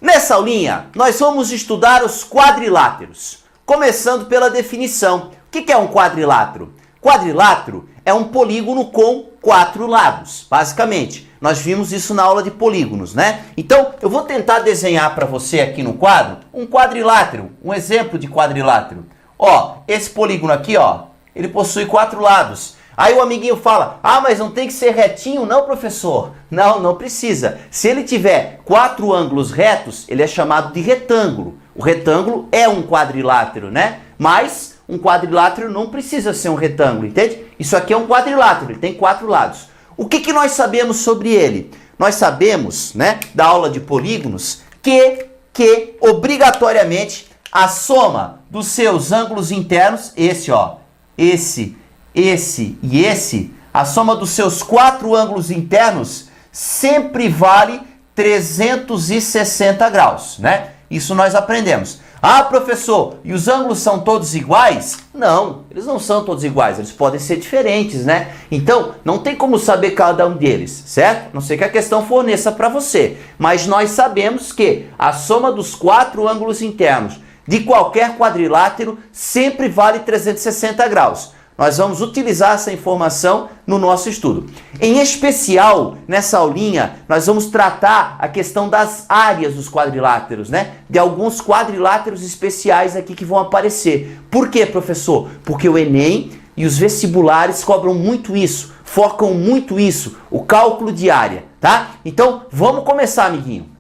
Nessa aulinha, nós vamos estudar os quadriláteros, começando pela definição. O que é um quadrilátero? Quadrilátero é um polígono com 4 lados, basicamente. Nós vimos isso na aula de polígonos, né? Então, eu vou tentar desenhar para você aqui no quadro um quadrilátero, um exemplo de quadrilátero. Ó, esse polígono aqui, ó, ele possui 4 lados. Aí o amiguinho fala, mas não tem que ser retinho? Não, professor. Não, não precisa. Se ele tiver 4 ângulos retos, ele é chamado de retângulo. O retângulo é um quadrilátero, né? Mas um quadrilátero não precisa ser um retângulo, entende? Isso aqui é um quadrilátero, ele tem 4 lados. O que nós sabemos sobre ele? Nós sabemos, né, da aula de polígonos, que obrigatoriamente a soma dos seus ângulos internos, esse, ó, esse e esse, a soma dos seus 4 ângulos internos sempre vale 360 graus, né? Isso nós aprendemos. Professor, e os ângulos são todos iguais? Não, eles não são todos iguais, eles podem ser diferentes, né? Então, não tem como saber cada um deles, certo? Não sei que a questão forneça para você, mas nós sabemos que a soma dos 4 ângulos internos de qualquer quadrilátero sempre vale 360 graus. Nós vamos utilizar essa informação no nosso estudo. Em especial, nessa aulinha, nós vamos tratar a questão das áreas dos quadriláteros, né? De alguns quadriláteros especiais aqui que vão aparecer. Por quê, professor? Porque o Enem e os vestibulares cobram muito isso, focam muito isso, o cálculo de área, tá? Então, vamos começar, amiguinho.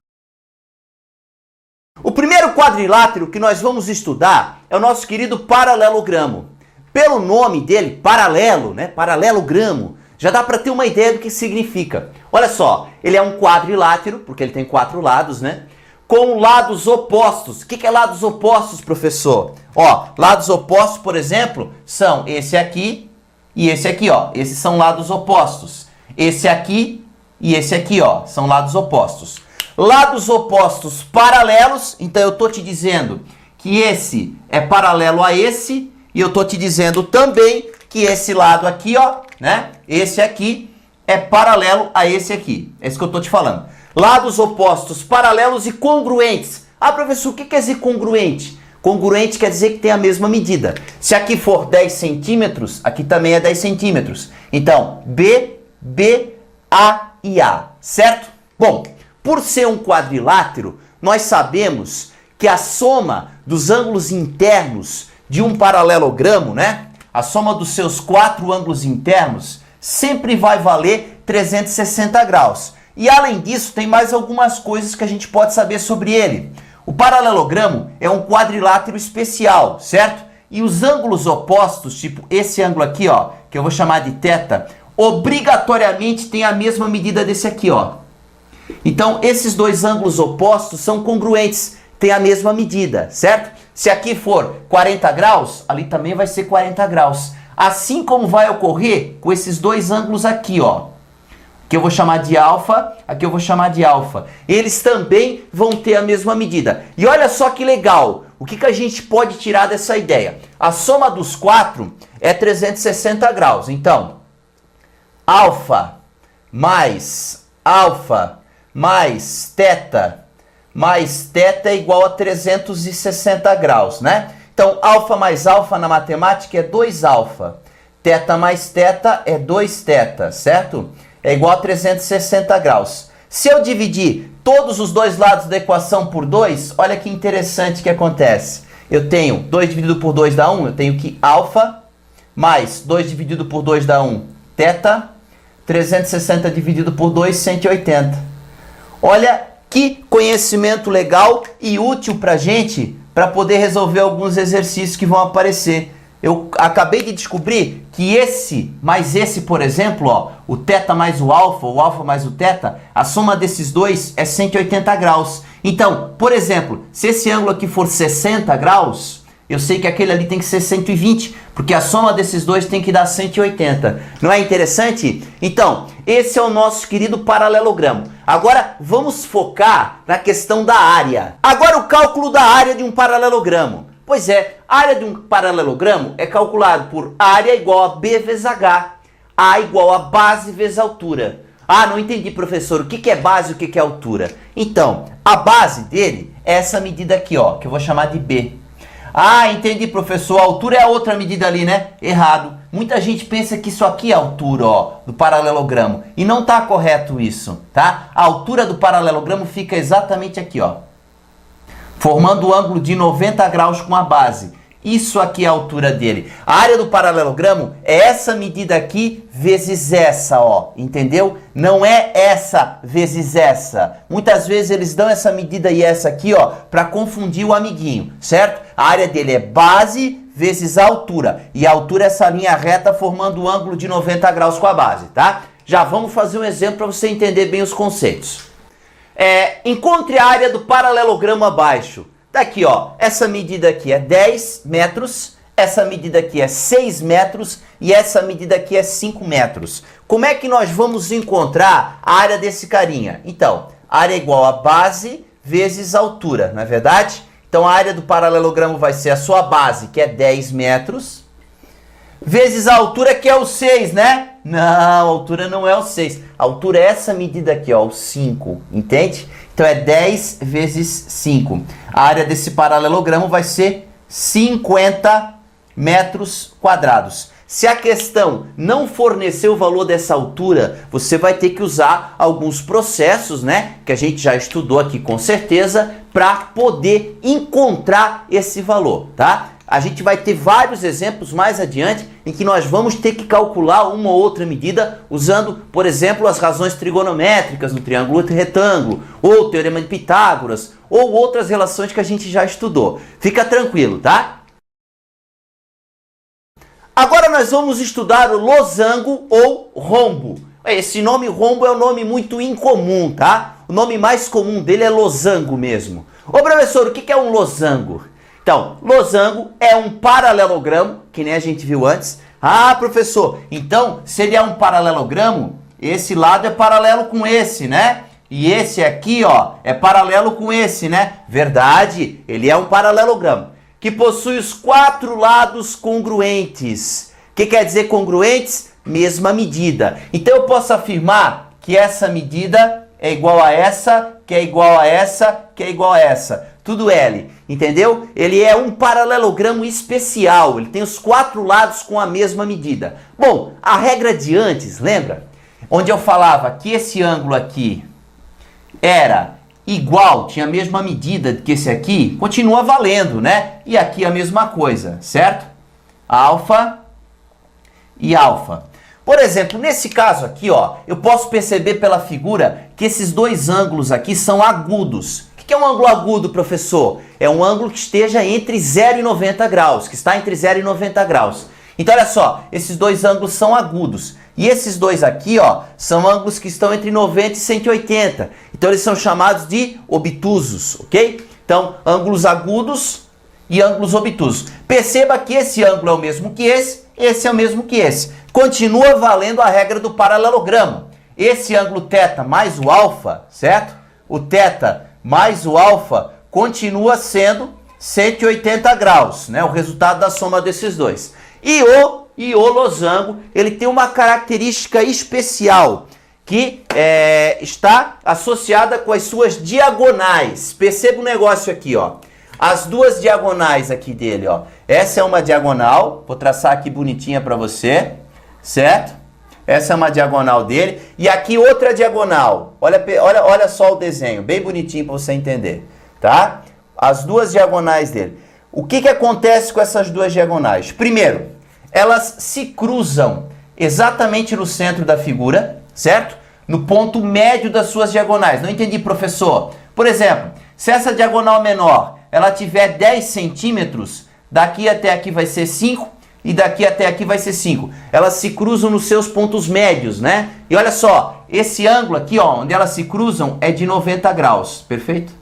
O primeiro quadrilátero que nós vamos estudar é o nosso querido paralelogramo. Pelo nome dele, paralelo, né? Paralelogramo, já dá para ter uma ideia do que significa. Olha só, ele é um quadrilátero, porque ele tem 4 lados, né? Com lados opostos. O que é lados opostos, professor? Ó, lados opostos, por exemplo, são esse aqui e esse aqui, ó. Esses são lados opostos. Esse aqui e esse aqui, ó, são lados opostos. Lados opostos paralelos, então eu tô te dizendo que esse é paralelo a esse. E eu tô te dizendo também que esse lado aqui, ó, né? Esse aqui é paralelo a esse aqui. É isso que eu tô te falando. Lados opostos paralelos e congruentes. Professor, o que quer dizer congruente? Congruente quer dizer que tem a mesma medida. Se aqui for 10 centímetros, aqui também é 10 centímetros. Então, B, A e A, certo? Bom, por ser um quadrilátero, nós sabemos que a soma dos ângulos internos de um paralelogramo, né? A soma dos seus 4 ângulos internos sempre vai valer 360 graus. E além disso, tem mais algumas coisas que a gente pode saber sobre ele. O paralelogramo é um quadrilátero especial, certo? E os ângulos opostos, tipo esse ângulo aqui, ó, que eu vou chamar de θ, obrigatoriamente tem a mesma medida desse aqui, ó. Então, esses dois ângulos opostos são congruentes, tem a mesma medida, certo? Se aqui for 40 graus, ali também vai ser 40 graus. Assim como vai ocorrer com esses dois ângulos aqui, ó. Que eu vou chamar de alfa, aqui eu vou chamar de alfa. Eles também vão ter a mesma medida. E olha só que legal, o que a gente pode tirar dessa ideia? A soma dos 4 é 360 graus. Então, alfa mais θ mais θ é igual a 360 graus, né? Então, alfa mais alfa na matemática é 2α. Θ mais θ é 2θ, certo? É igual a 360 graus. Se eu dividir todos os dois lados da equação por 2, olha que interessante que acontece. Eu tenho 2 dividido por 2 dá 1, eu tenho que alfa mais 2 dividido por 2 dá 1, θ, 360 dividido por 2, 180. Olha que conhecimento legal e útil para a gente, para poder resolver alguns exercícios que vão aparecer. Eu acabei de descobrir que esse mais esse, por exemplo, ó, o θ mais o alfa mais o θ, a soma desses dois é 180 graus. Então, por exemplo, se esse ângulo aqui for 60 graus, eu sei que aquele ali tem que ser 120, porque a soma desses dois tem que dar 180. Não é interessante? Então, esse é o nosso querido paralelogramo. Agora, vamos focar na questão da área. Agora, o cálculo da área de um paralelogramo. Pois é, a área de um paralelogramo é calculado por área igual a B vezes H. A igual a base vezes altura. Ah, não entendi, professor, o que é base e o que é altura? Então, a base dele é essa medida aqui, ó, que eu vou chamar de B. Ah, entendi, professor, a altura é a outra medida ali, né? Errado. Muita gente pensa que isso aqui é a altura, ó, do paralelogramo. E não está correto isso, tá? A altura do paralelogramo fica exatamente aqui, ó. Formando o ângulo de 90 graus com a base. Isso aqui é a altura dele. A área do paralelogramo é essa medida aqui vezes essa, ó. Entendeu? Não é essa vezes essa. Muitas vezes eles dão essa medida e essa aqui, ó, para confundir o amiguinho, certo? A área dele é base vezes a altura. E a altura é essa linha reta formando o ângulo de 90 graus com a base, tá? Já vamos fazer um exemplo para você entender bem os conceitos. Encontre a área do paralelogramo abaixo. Daqui, ó, essa medida aqui é 10 metros, essa medida aqui é 6 metros e essa medida aqui é 5 metros. Como é que nós vamos encontrar a área desse carinha? Então, a área é igual a base vezes a altura, não é verdade? Então, a área do paralelogramo vai ser a sua base, que é 10 metros, vezes a altura, que é o 6, né? Não, a altura não é o 6. A altura é essa medida aqui, ó, o 5, entende? Então, é 10 vezes 5. A área desse paralelogramo vai ser 50 metros quadrados. Se a questão não fornecer o valor dessa altura, você vai ter que usar alguns processos, né? Que a gente já estudou aqui com certeza, para poder encontrar esse valor, tá? A gente vai ter vários exemplos mais adiante em que nós vamos ter que calcular uma ou outra medida usando, por exemplo, as razões trigonométricas no triângulo retângulo, ou o teorema de Pitágoras, ou outras relações que a gente já estudou. Fica tranquilo, tá? Agora nós vamos estudar o losango ou rombo. Esse nome rombo é um nome muito incomum, tá? O nome mais comum dele é losango mesmo. Ô professor, o que é um losango? Então, losango é um paralelogramo, que nem a gente viu antes. Ah, professor, então, se ele é um paralelogramo, esse lado é paralelo com esse, né? E esse aqui, ó, é paralelo com esse, né? Verdade, ele é um paralelogramo, que possui os 4 lados congruentes. O que quer dizer congruentes? Mesma medida. Então, eu posso afirmar que essa medida é igual a essa, que é igual a essa, que é igual a essa. Tudo L, entendeu? Ele é um paralelogramo especial, ele tem os 4 lados com a mesma medida. Bom, a regra de antes, lembra? Onde eu falava que esse ângulo aqui era igual, tinha a mesma medida que esse aqui, continua valendo, né? E aqui a mesma coisa, certo? Alfa e alfa. Por exemplo, nesse caso aqui, ó, eu posso perceber pela figura que esses dois ângulos aqui são agudos. O que é um ângulo agudo, professor? É um ângulo que esteja entre 0 e 90 graus, que está entre 0 e 90 graus. Então, olha só, esses dois ângulos são agudos. E esses dois aqui, ó, são ângulos que estão entre 90 e 180. Então, eles são chamados de obtusos, ok? Então, ângulos agudos e ângulos obtusos. Perceba que esse ângulo é o mesmo que esse é o mesmo que esse. Continua valendo a regra do paralelogramo. Esse ângulo θ mais o alfa, certo? O θ mais o alfa continua sendo 180 graus, né? O resultado da soma desses dois. E o losango, ele tem uma característica especial, que está associada com as suas diagonais. Perceba um negócio aqui, ó. As duas diagonais aqui dele, ó. Essa é uma diagonal, vou traçar aqui bonitinha para você, certo? Essa é uma diagonal dele. E aqui outra diagonal. Olha só o desenho, bem bonitinho para você entender, tá? As duas diagonais dele. O que acontece com essas duas diagonais? Primeiro, elas se cruzam exatamente no centro da figura, certo? No ponto médio das suas diagonais. Não entendi, professor. Por exemplo, se essa diagonal menor, ela tiver 10 centímetros, daqui até aqui vai ser 5, e daqui até aqui vai ser 5. Elas se cruzam nos seus pontos médios, né? E olha só, esse ângulo aqui, ó, onde elas se cruzam, é de 90 graus, perfeito?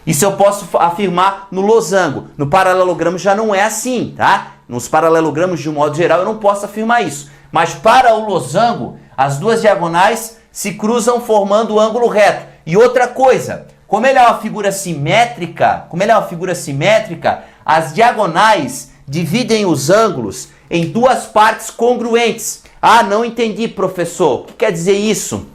Isso eu posso afirmar no losango. No paralelogramo já não é assim, tá? Nos paralelogramos, de um modo geral, eu não posso afirmar isso. Mas para o losango, as duas diagonais se cruzam formando o ângulo reto. E outra coisa, como ele é uma figura simétrica, as diagonais dividem os ângulos em duas partes congruentes. Ah, não entendi, professor. O que quer dizer isso?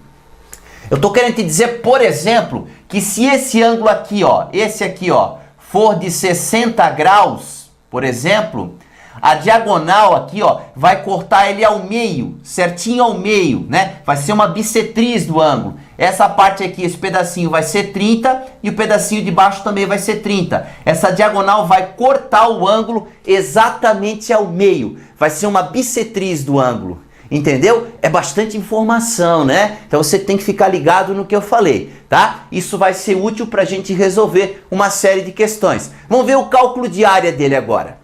Eu estou querendo te dizer, por exemplo, que se esse ângulo aqui, ó, esse aqui, ó, for de 60 graus, por exemplo, a diagonal aqui, ó, vai cortar ele ao meio, certinho ao meio, né? Vai ser uma bissetriz do ângulo. Essa parte aqui, esse pedacinho vai ser 30 e o pedacinho de baixo também vai ser 30. Essa diagonal vai cortar o ângulo exatamente ao meio. Vai ser uma bissetriz do ângulo. Entendeu? É bastante informação, né? Então você tem que ficar ligado no que eu falei, tá? Isso vai ser útil para a gente resolver uma série de questões. Vamos ver o cálculo de área dele agora.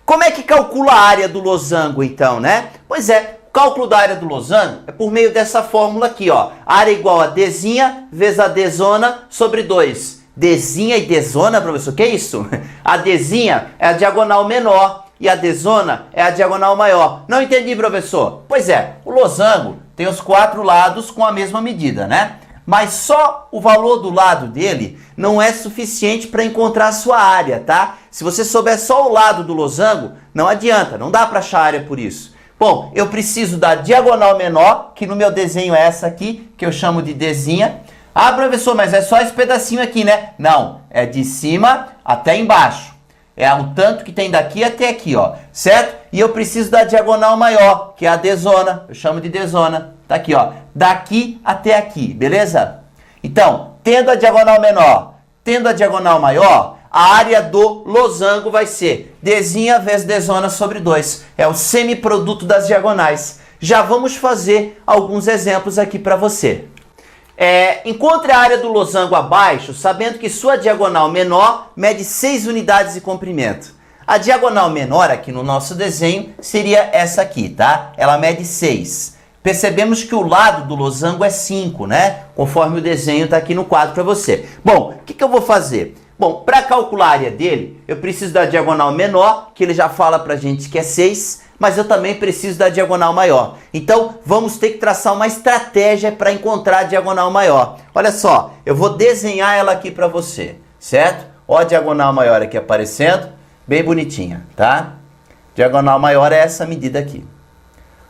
Como é que calcula a área do losango, então, né? Pois é, o cálculo da área do losango é por meio dessa fórmula aqui, ó. Área igual a Dzinha vezes a Dzona sobre 2. Dzinha e Dzona, professor, que é isso? A Dzinha é a diagonal menor e a Dzona é a diagonal maior. Não entendi, professor. Pois é, o losango tem os 4 lados com a mesma medida, né? Mas só o valor do lado dele não é suficiente para encontrar a sua área, tá? Se você souber só o lado do losango, não adianta, não dá para achar área por isso. Bom, eu preciso da diagonal menor, que no meu desenho é essa aqui, que eu chamo de Dzinha. Ah, professor, mas é só esse pedacinho aqui, né? Não, é de cima até embaixo. É o tanto que tem daqui até aqui, ó, certo? E eu preciso da diagonal maior, que é a Dzona, eu chamo de Dzona. Tá aqui, ó, daqui até aqui, beleza? Então, tendo a diagonal menor, tendo a diagonal maior, a área do losango vai ser Dzinha vezes Dzona sobre 2. É o semiproduto das diagonais. Já vamos fazer alguns exemplos aqui para você. Encontre a área do losango abaixo, sabendo que sua diagonal menor mede 6 unidades de comprimento. A diagonal menor aqui no nosso desenho seria essa aqui, tá? Ela mede 6. Percebemos que o lado do losango é 5, né? Conforme o desenho está aqui no quadro para você. Bom, o que eu vou fazer? Bom, para calcular a área dele, eu preciso da diagonal menor, que ele já fala para a gente que é 6, mas eu também preciso da diagonal maior. Então, vamos ter que traçar uma estratégia para encontrar a diagonal maior. Olha só, eu vou desenhar ela aqui para você, certo? Ó a diagonal maior aqui aparecendo, bem bonitinha, tá? Diagonal maior é essa medida aqui.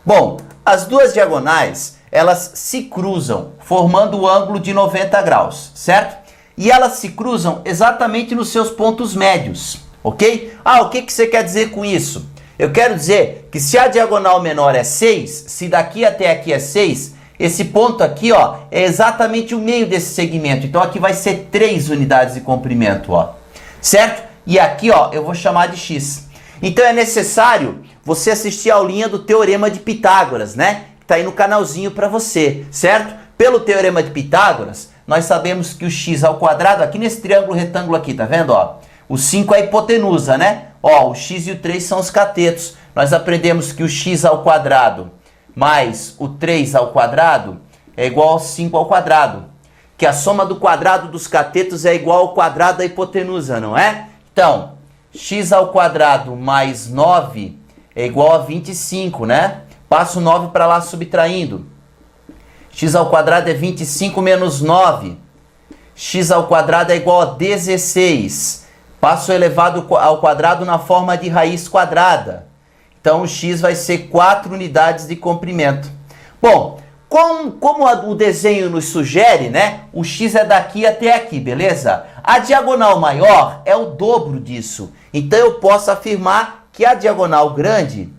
Bom, as duas diagonais, elas se cruzam, formando o ângulo de 90 graus, certo? E elas se cruzam exatamente nos seus pontos médios, ok? Ah, o que você quer dizer com isso? Eu quero dizer que se a diagonal menor é 6, se daqui até aqui é 6, esse ponto aqui, ó, é exatamente o meio desse segmento. Então aqui vai ser 3 unidades de comprimento, ó, certo? E aqui, ó, eu vou chamar de x. Então é necessário você assistir a aulinha do Teorema de Pitágoras, né? Que tá aí no canalzinho para você, certo? Pelo Teorema de Pitágoras, nós sabemos que o x ao quadrado, aqui nesse triângulo retângulo aqui, tá vendo, ó? O 5 é a hipotenusa, né? Ó, o x e o 3 são os catetos. Nós aprendemos que o x ao quadrado mais o 3 ao quadrado é igual ao 5 ao quadrado. Que a soma do quadrado dos catetos é igual ao quadrado da hipotenusa, não é? Então, x ao quadrado mais 9 é igual a 25, né? Passo o 9 para lá subtraindo. X ao quadrado é 25 menos 9. X ao quadrado é igual a 16. Passo o elevado ao quadrado na forma de raiz quadrada. Então, o x vai ser 4 unidades de comprimento. Bom, como o desenho nos sugere, né? O x é daqui até aqui, beleza? A diagonal maior é o dobro disso. Então, eu posso afirmar que a diagonal grande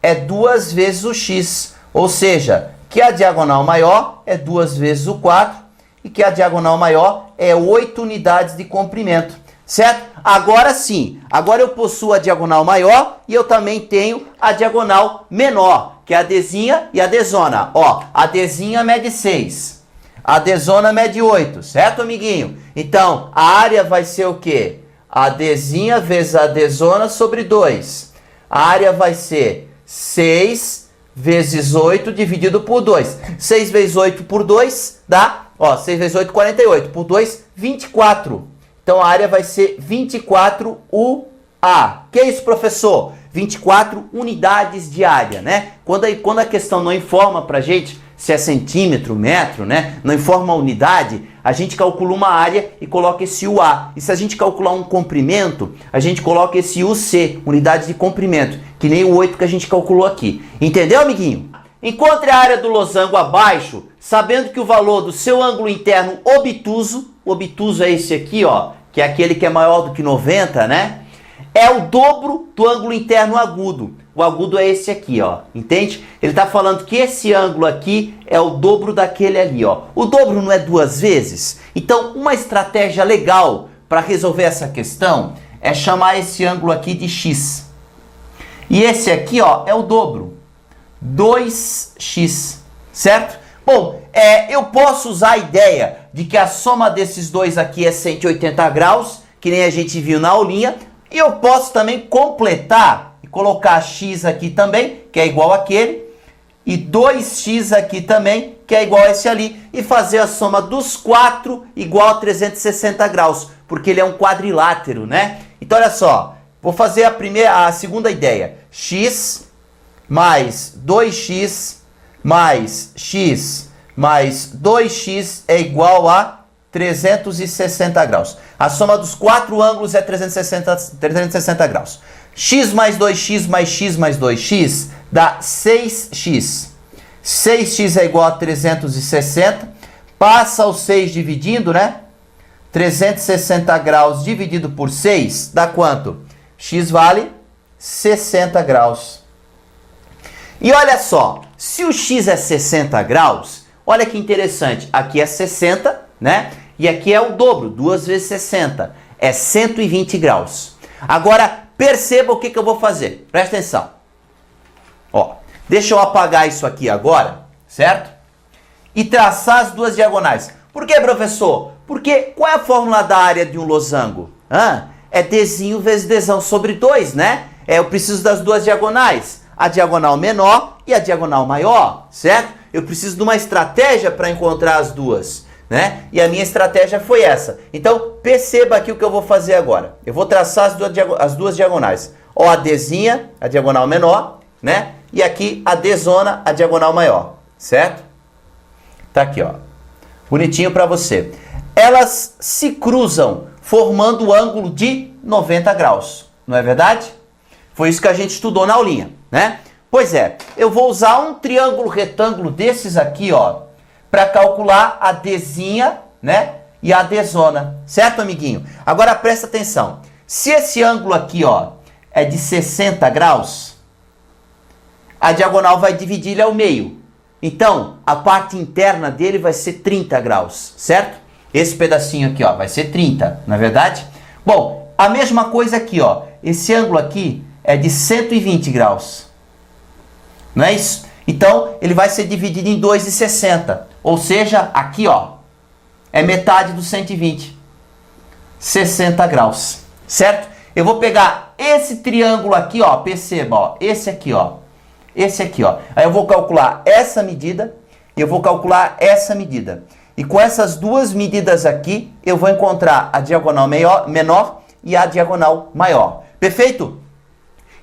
é 2 vezes o x. Ou seja, que a diagonal maior é 2 vezes o 4 e que a diagonal maior é 8 unidades de comprimento. Certo? Agora sim, agora eu possuo a diagonal maior e eu também tenho a diagonal menor, que é a Dzinha e a Dzona. Ó, a Dzinha mede 6, a Dzona mede 8, certo, amiguinho? Então, a área vai ser o quê? A Dzinha vezes a Dzona sobre 2. A área vai ser 6 vezes 8 dividido por 2. 6 vezes 8 por 2 dá, ó, 6 vezes 8, 48. Por 2, 24. Então, a área vai ser 24 UA. Que é isso, professor? 24 unidades de área, né? Quando a questão não informa pra gente se é centímetro, metro, né? Não informa a unidade, a gente calcula uma área e coloca esse UA. E se a gente calcular um comprimento, a gente coloca esse UC, unidade de comprimento, que nem o 8 que a gente calculou aqui. Entendeu, amiguinho? Encontre a área do losango abaixo, sabendo que o valor do seu ângulo interno obtuso, o obtuso é esse aqui, ó, que é aquele que é maior do que 90, né? É o dobro do ângulo interno agudo. O agudo é esse aqui, ó, entende? Ele está falando que esse ângulo aqui é o dobro daquele ali, ó. O dobro não é 2 vezes? Então, uma estratégia legal para resolver essa questão é chamar esse ângulo aqui de x. E esse aqui, ó, é o dobro. 2x, certo? Bom, eu posso usar a ideia de que a soma desses dois aqui é 180 graus, que nem a gente viu na aulinha, e eu posso também completar e colocar x aqui também, que é igual àquele, e 2x aqui também, que é igual a esse ali, e fazer a soma dos 4 igual a 360 graus, porque ele é um quadrilátero, né? Então, olha só, vou fazer a segunda ideia. X mais 2x mais x mais 2x é igual a 360 graus. A soma dos 4 ângulos é 360 graus. X mais 2x mais x mais 2x dá 6x. 6x é igual a 360. Passa o 6 dividindo, né? 360 graus dividido por 6 dá quanto? X vale 60 graus. E olha só, se o x é 60 graus, olha que interessante, aqui é 60, né? E aqui é o dobro, 2 vezes 60, é 120 graus. Agora, perceba o que eu vou fazer, presta atenção. Ó, deixa eu apagar isso aqui agora, certo? E traçar as duas diagonais. Por que, professor? Porque qual é a fórmula da área de um losango? É Dzinho vezes Dzão sobre 2, né? Eu preciso das duas diagonais. A diagonal menor e a diagonal maior, certo? Eu preciso de uma estratégia para encontrar as duas, né? E a minha estratégia foi essa. Então, perceba aqui o que eu vou fazer agora. Eu vou traçar as duas diagonais. Ó, a Dzinha, a diagonal menor, né? E aqui a Dzona, a diagonal maior, certo? Tá aqui, ó. Bonitinho para você. Elas se cruzam, formando o ângulo de 90 graus. Não é verdade? Foi isso que a gente estudou na aulinha, né? Pois é, eu vou usar um triângulo retângulo desses aqui, ó, para calcular a Dzinha, né? E a Dzona, certo, amiguinho? Agora presta atenção. Se esse ângulo aqui, ó, é de 60 graus, a diagonal vai dividir ele ao meio. Então, a parte interna dele vai ser 30 graus, certo? Esse pedacinho aqui, ó, vai ser 30, não é verdade? Bom, a mesma coisa aqui, ó. Esse ângulo aqui é de 120 graus. Não é isso? Então, ele vai ser dividido em 2,60. Ou seja, aqui, ó, é metade do 120. 60 graus, certo? Eu vou pegar esse triângulo aqui, ó, perceba, ó, esse aqui, ó. Esse aqui, ó. Aí eu vou calcular essa medida e eu vou calcular essa medida. E com essas duas medidas aqui, eu vou encontrar a diagonal menor e a diagonal maior. Perfeito?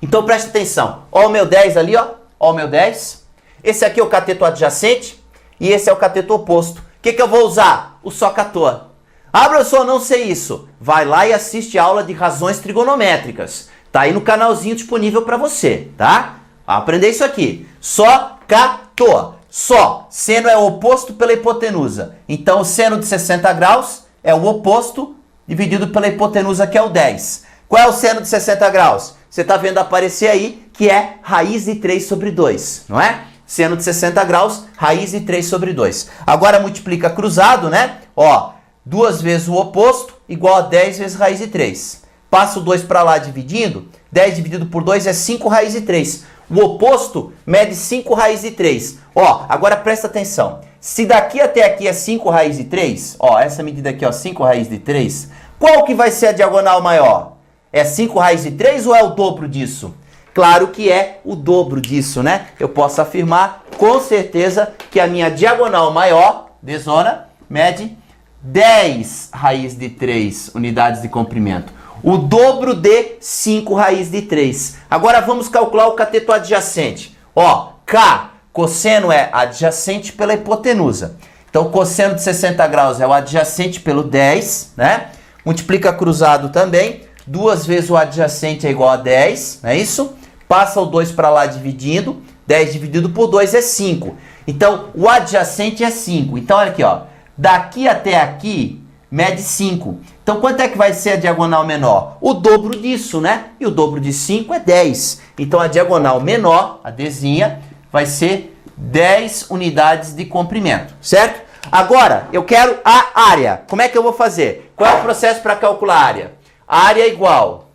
Então preste atenção. Ó o meu 10 ali, ó. Ó o meu 10. Esse aqui é o cateto adjacente e esse é o cateto oposto. O que eu vou usar? O socator. Ah, professor, não sei isso. Vai lá e assiste a aula de razões trigonométricas. Tá aí no canalzinho disponível para você, tá? Aprender isso aqui. Socator. Só. Seno é o oposto pela hipotenusa. Então, o seno de 60 graus é o oposto dividido pela hipotenusa, que é o 10. Qual é o seno de 60 graus? Você está vendo aparecer aí que é raiz de 3 sobre 2, não é? Seno de 60 graus, raiz de 3 sobre 2. Agora multiplica cruzado, né? Ó, 2 vezes o oposto igual a 10 vezes raiz de 3. Passa o 2 para lá dividindo. 10 dividido por 2 é 5 raiz de 3. O oposto mede 5 raiz de 3. Ó, agora presta atenção. Se daqui até aqui é 5 raiz de 3, ó, essa medida aqui, ó, 5 raiz de 3, qual que vai ser a diagonal maior? É 5 raiz de 3 ou é o dobro disso? Claro que é o dobro disso, né? Eu posso afirmar com certeza que a minha diagonal maior, Dzona, mede 10 raiz de 3 unidades de comprimento. O dobro de 5 raiz de 3. Agora vamos calcular o cateto adjacente. Ó, K, cosseno é adjacente pela hipotenusa. Então, cosseno de 60 graus é o adjacente pelo 10, né? Multiplica cruzado também. 2 vezes o adjacente é igual a 10, não é isso? Passa o 2 para lá dividindo. 10 dividido por 2 é 5. Então, o adjacente é 5. Então, olha aqui, ó. Daqui até aqui, mede 5. Então, quanto é que vai ser a diagonal menor? O dobro disso, né? E o dobro de 5 é 10. Então, a diagonal menor, a Dzinha, vai ser 10 unidades de comprimento, certo? Agora, eu quero a área. Como é que eu vou fazer? Qual é o processo para calcular a área? A área é igual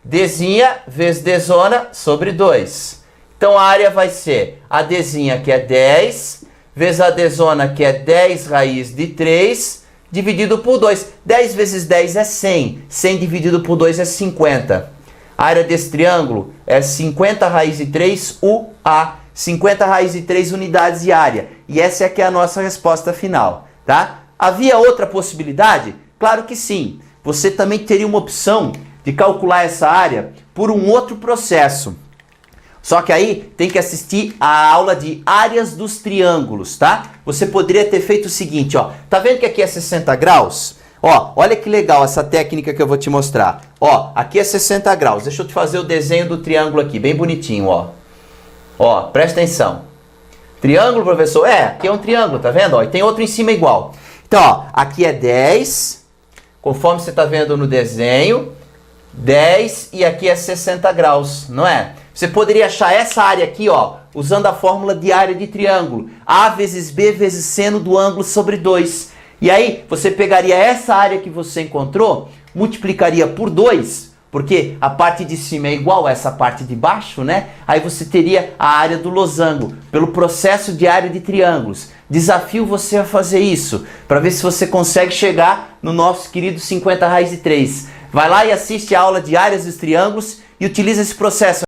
Dzinha vezes Dzona sobre 2. Então, a área vai ser a Dzinha, que é 10, vezes a Dzona, que é 10 raiz de 3, dividido por 2. 10 vezes 10 é 100. 100 dividido por 2 é 50. A área desse triângulo é 50 raiz de 3 UA. 50 raiz de 3 unidades de área. E essa é que é a nossa resposta final, tá? Havia outra possibilidade? Claro que sim. Você também teria uma opção de calcular essa área por um outro processo. Só que aí tem que assistir a aula de áreas dos triângulos, tá? Você poderia ter feito o seguinte, ó. Tá vendo que aqui é 60 graus? Ó, olha que legal essa técnica que eu vou te mostrar. Ó, aqui é 60 graus. Deixa eu te fazer o desenho do triângulo aqui, bem bonitinho, ó. Ó, presta atenção. Triângulo, professor? É, aqui é um triângulo, tá vendo? Ó, e tem outro em cima igual. Então, ó, aqui é 10, conforme você tá vendo no desenho, 10 e aqui é 60 graus, não é? Você poderia achar essa área aqui, ó, usando a fórmula de área de triângulo. A vezes B vezes seno do ângulo sobre 2. E aí, você pegaria essa área que você encontrou, multiplicaria por 2, porque a parte de cima é igual a essa parte de baixo, né? Aí você teria a área do losango, pelo processo de área de triângulos. Desafio você a fazer isso, para ver se você consegue chegar no nosso querido 50 raiz de 3. Vai lá e assiste a aula de áreas dos triângulos e utiliza esse processo.